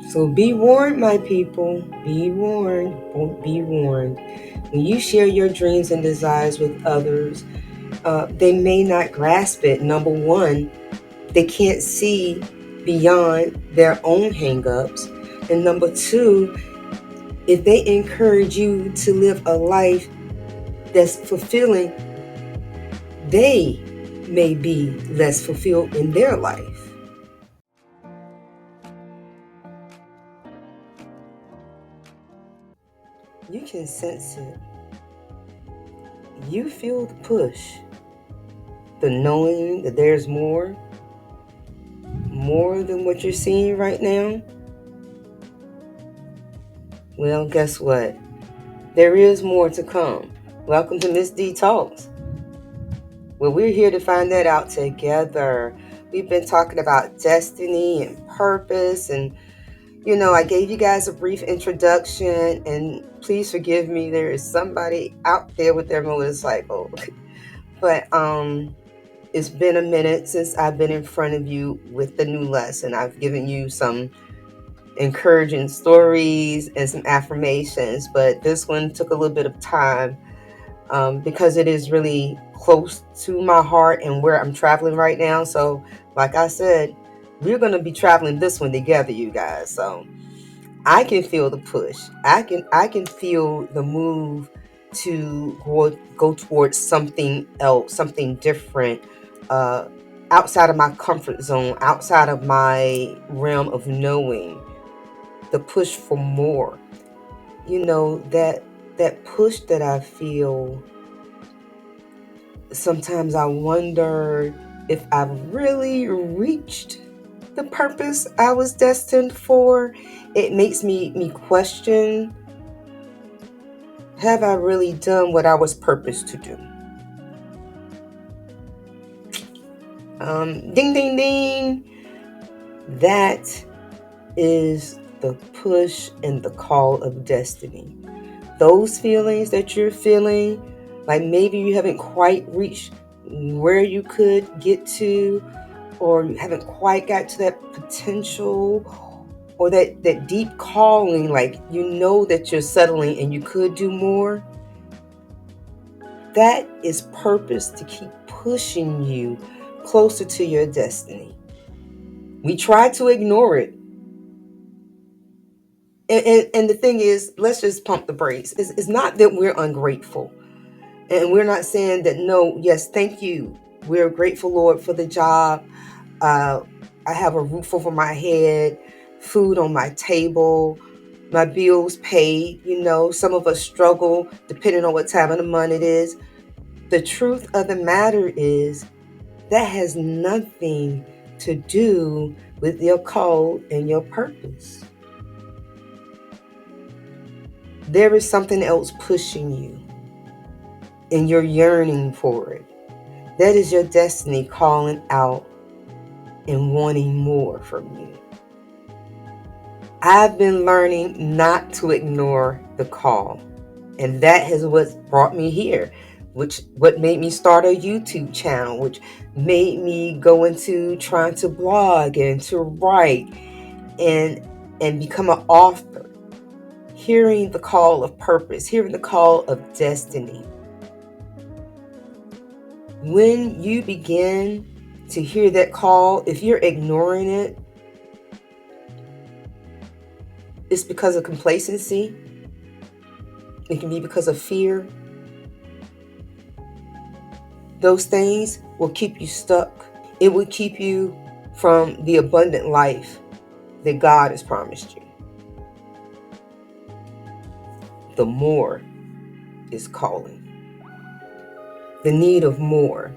So be warned, my people. Be warned. Be warned. When you share your dreams and desires with others, they may not grasp it. Number one, they can't see beyond their own hangups. And number two, if they encourage you to live a life that's fulfilling, they may be less fulfilled in their life. You can sense it. You feel the push, the knowing that there's more than what you're seeing right now. Well, guess what? There is more to come. Welcome to Miss D Talks. Well, we're here to find that out together. We've been talking about destiny and purpose, and I gave you guys a brief introduction, and please forgive me, there is somebody out there with their motorcycle. But it's been a minute since I've been in front of you with the new lesson. I've given you some encouraging stories and some affirmations, but this one took a little bit of time because it is really close to my heart and where I'm traveling right now. So, like I said, we're going to be traveling this one together, you guys. So I can feel the push. I can feel the move to go towards something else, something different, uh, outside of my comfort zone, outside of my realm of knowing. The push for more. That push that I feel. Sometimes I wonder if I've really reached the purpose I was destined for. It makes me question, have I really done what I was purposed to do? Ding, ding, ding. That is the push and the call of destiny. Those feelings that you're feeling, like maybe you haven't quite reached where you could get to, or you haven't quite got to that potential, or that deep calling, like that you're settling and you could do more. That is purpose to keep pushing you closer to your destiny. We try to ignore it. And the thing is, let's just pump the brakes. It's not that we're ungrateful. And we're not saying that, no, yes, thank you. We're grateful, Lord, for the job. I have a roof over my head, food on my table, my bills paid. Some of us struggle depending on what time of the month it is. The truth of the matter is that has nothing to do with your call and your purpose. There is something else pushing you, and you're yearning for it. That is your destiny calling out and wanting more from you. I've been learning not to ignore the call, and that has what brought me here, what made me start a YouTube channel, which made me go into trying to blog and to write and become an author. Hearing the call of purpose, hearing the call of destiny. When you begin to hear that call, if you're ignoring it, it's because of complacency. It can be because of fear. Those things will keep you stuck. It will keep you from the abundant life that God has promised you. The more is calling. The need of more.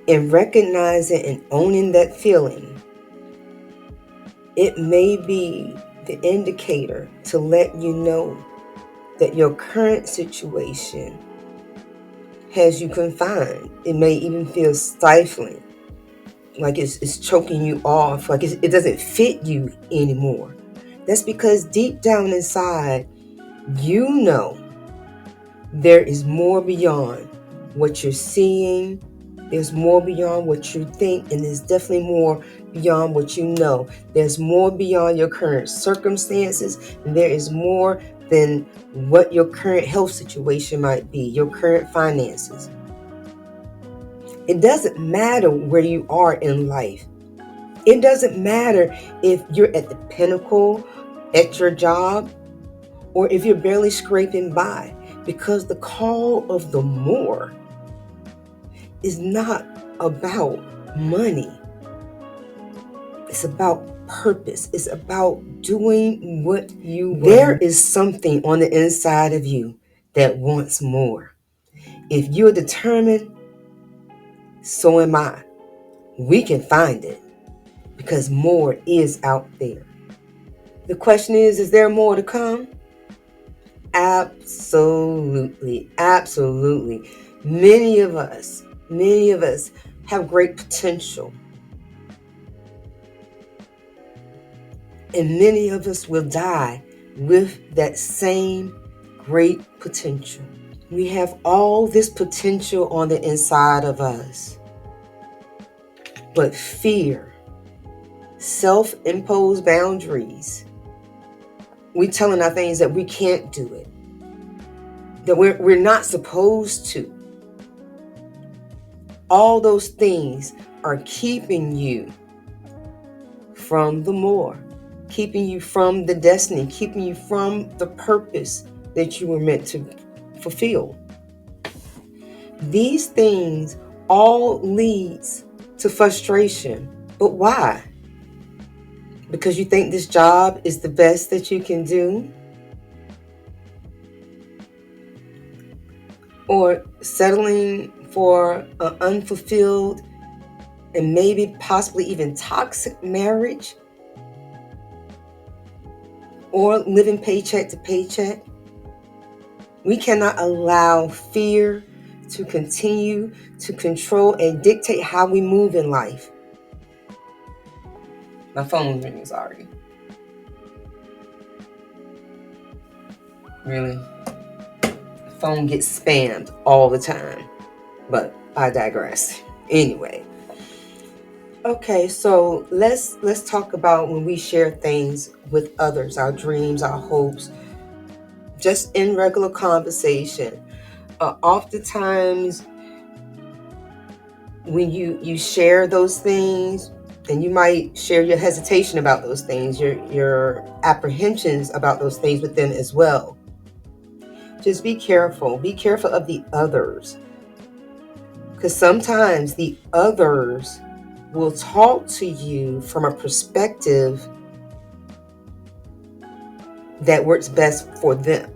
And recognizing and owning that feeling, it may be the indicator to let you know that your current situation has you confined. It may even feel stifling, like it's choking you off, like it doesn't fit you anymore. That's because deep down inside, you know there is more beyond what you're seeing, There's more beyond what you think, and there's definitely more beyond what you know. There's more beyond your current circumstances, and there is more than what your current health situation might be, your current finances. It doesn't matter where you are in life. It doesn't matter if you're at the pinnacle at your job or if you're barely scraping by, because the call of the more is not about money. It's about purpose. It's about doing what you want. There is something on the inside of you that wants more. If you're determined, so am I. We can find it because more is out there. The question is there more to come? Absolutely. Absolutely. Many of us have great potential. And many of us will die with that same great potential. We have all this potential on the inside of us. But fear, self-imposed boundaries, we telling our things that we can't do it, that we're not supposed to. All those things are keeping you from the more, keeping you from the destiny, keeping you from the purpose that you were meant to fulfill. These things all leads to frustration. But why? Because you think this job is the best that you can do? Or settling for an unfulfilled and maybe possibly even toxic marriage? Or living paycheck to paycheck? We cannot allow fear to continue to control and dictate how we move in life. My phone's ringing, sorry. Really? The phone gets spammed all the time. But I digress. Anyway. Okay, so let's talk about when we share things with others, our dreams, our hopes, just in regular conversation. Oftentimes when you share those things, and you might share your hesitation about those things, your apprehensions about those things with them as well. Just be careful. Be careful of the others. Because sometimes the others will talk to you from a perspective that works best for them.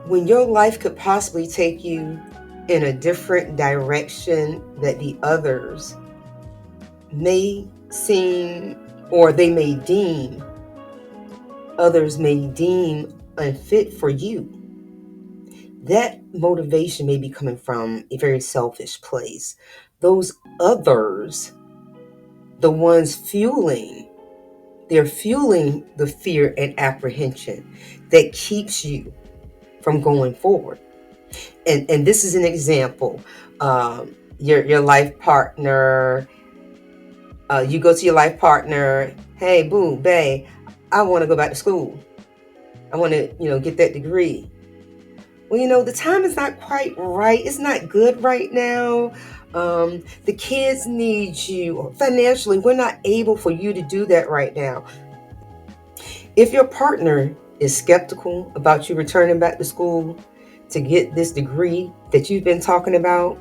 When your life could possibly take you in a different direction that the others may seem, or others may deem unfit for you, that motivation may be coming from a very selfish place. Those others, the ones they're fueling the fear and apprehension that keeps you from going forward. And this is an example. Your life partner, you go to your life partner, hey, boo, bae, I want to go back to school. I want to, get that degree. Well, the time is not quite right. It's not good right now. The kids need you. Financially, we're not able for you to do that right now. If your partner is skeptical about you returning back to school to get this degree that you've been talking about,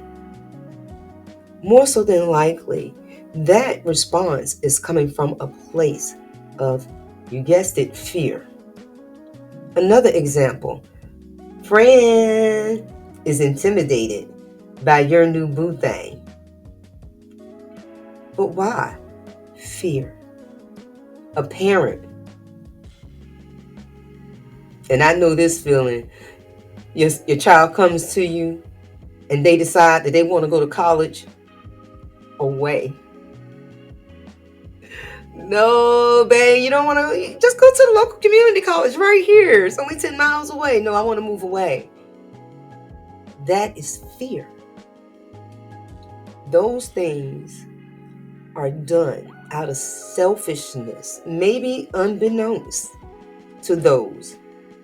more so than likely, that response is coming from a place of, you guessed it, fear. Another example, friend is intimidated by your new boo thing. But why? Fear. A parent, and I know this feeling, your child comes to you and they decide that they want to go to college away. No, babe, you don't want to. Just go to the local community college right here. It's only 10 miles away. No, I want to move away. That is fear. those things are done out of selfishness, maybe unbeknownst to those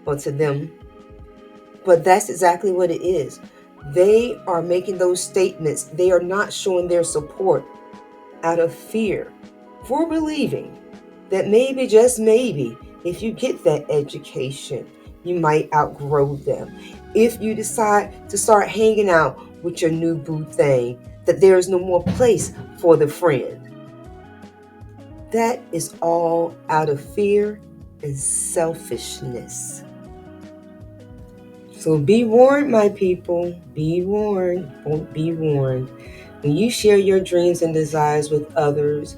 or to them, but that's exactly what it is. They are making those statements. They are not showing their support out of fear for believing that maybe, just maybe, if you get that education, you might outgrow them. If you decide to start hanging out with your new boo thing, that there is no more place for the friend. That is all out of fear and selfishness. So be warned, my people. Be warned. Be warned. When you share your dreams and desires with others,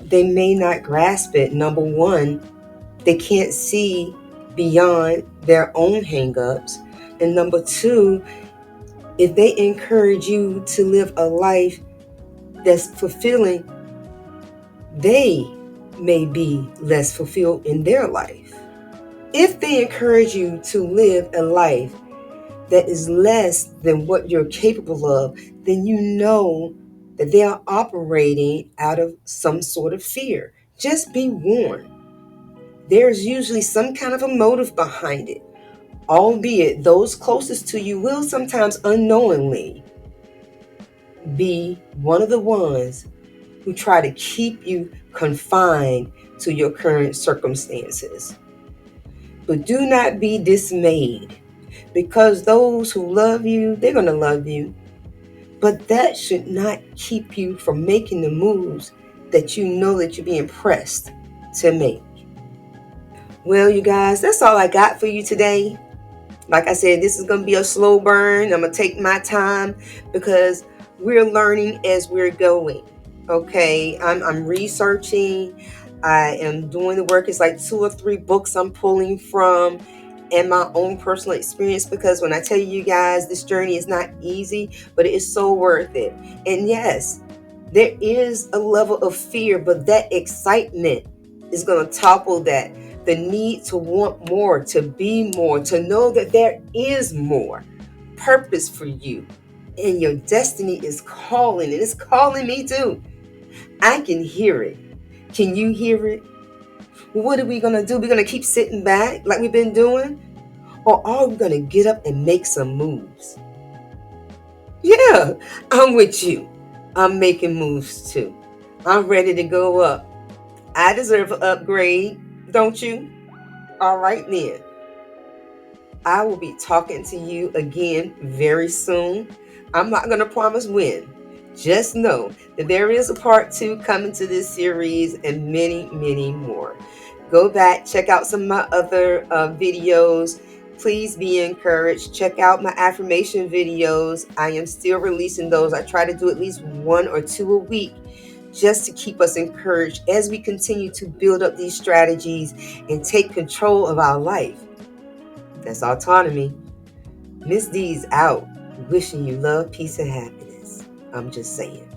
they may not grasp it. Number one, they can't see beyond their own hangups. And number two, if they encourage you to live a life that's fulfilling, they may be less fulfilled in their life. If they encourage you to live a life that is less than what you're capable of, then you know that they are operating out of some sort of fear. Just be warned. There's usually some kind of a motive behind it, albeit those closest to you will sometimes unknowingly be one of the ones who try to keep you confined to your current circumstances. But do not be dismayed, because those who love you, they're going to love you. But that should not keep you from making the moves that you know that you're being pressed to make. Well, you guys, that's all I got for you today. Like I said, this is going to be a slow burn. I'm going to take my time because we're learning as we're going. Okay, I'm researching. I am doing the work. It's like 2 or 3 books I'm pulling from and my own personal experience, because when I tell you guys, this journey is not easy, but it is so worth it. And yes, there is a level of fear, but that excitement is going to topple that. The need to want more, to be more, to know that there is more purpose for you. And your destiny is calling, and it's calling me too. I can hear it. Can you hear it? What are we going to do? We're going to keep sitting back like we've been doing? Or are we going to get up and make some moves? Yeah, I'm with you. I'm making moves too. I'm ready to go up. I deserve an upgrade, don't you? All right then. I will be talking to you again very soon. I'm not going to promise when. Just know that there is a part 2 coming to this series and many, many more. Go back, check out some of my other videos. Please be encouraged. Check out my affirmation videos. I am still releasing those. I try to do at least 1 or 2 a week, just to keep us encouraged as we continue to build up these strategies and take control of our life. That's autonomy. Miss D's out. Wishing you love, peace, and happiness. I'm just saying.